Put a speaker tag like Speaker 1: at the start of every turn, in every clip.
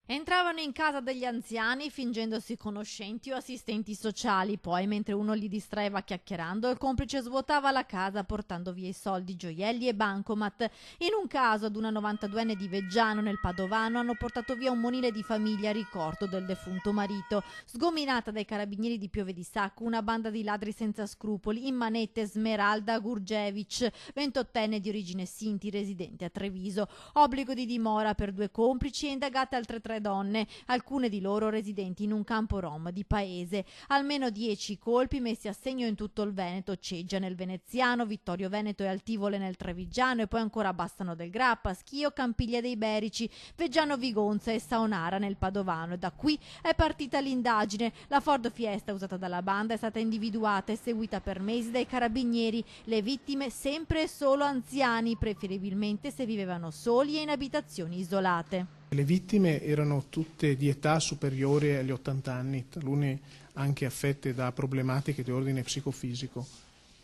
Speaker 1: Entravano in casa degli anziani fingendosi conoscenti o assistenti sociali, poi mentre uno li distraeva chiacchierando, il complice svuotava la casa portando via i soldi, gioielli e bancomat. In un caso ad una 92enne di Veggiano nel Padovano hanno portato via un monile di famiglia a ricordo del defunto marito. Sgominata dai carabinieri di Piove di Sacco, una banda di ladri senza scrupoli, in manette Smeralda Gurgevic, 28enne di origine Sinti, residente a Treviso. Obbligo di dimora per 2 complici e indagate altre 3 donne, alcune di loro residenti in un campo rom di paese. Almeno 10 colpi messi a segno in tutto il Veneto: Ceggia nel Veneziano, Vittorio Veneto e Altivole nel Trevigiano, e poi ancora Bassano del Grappa, Schio, Campiglia dei Berici, Veggiano Vigonza e Saonara nel Padovano. E da qui è partita l'indagine. La Ford Fiesta usata dalla banda è stata individuata e seguita per mesi dai carabinieri. Le vittime sempre e solo anziani, preferibilmente se vivevano soli e in abitazioni isolate.
Speaker 2: Le vittime erano tutte di età superiore agli 80 anni, talune anche affette da problematiche di ordine psicofisico.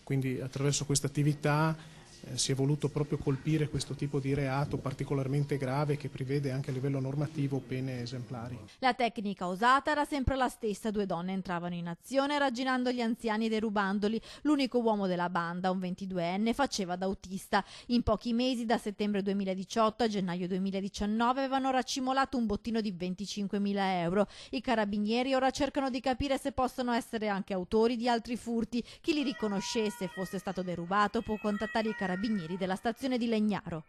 Speaker 2: Quindi attraverso questa attività si è voluto proprio colpire questo tipo di reato particolarmente grave che prevede anche a livello normativo pene esemplari.
Speaker 1: La tecnica usata era sempre la stessa: 2 donne entravano in azione ragginando gli anziani e derubandoli. L'unico uomo della banda, un 22enne, faceva da autista. In pochi mesi, da settembre 2018 a gennaio 2019, avevano raccimolato un bottino di 25.000 euro. I carabinieri ora cercano di capire se possono essere anche autori di altri furti. Chi li riconoscesse e fosse stato derubato può contattare i carabinieri della stazione di Legnaro.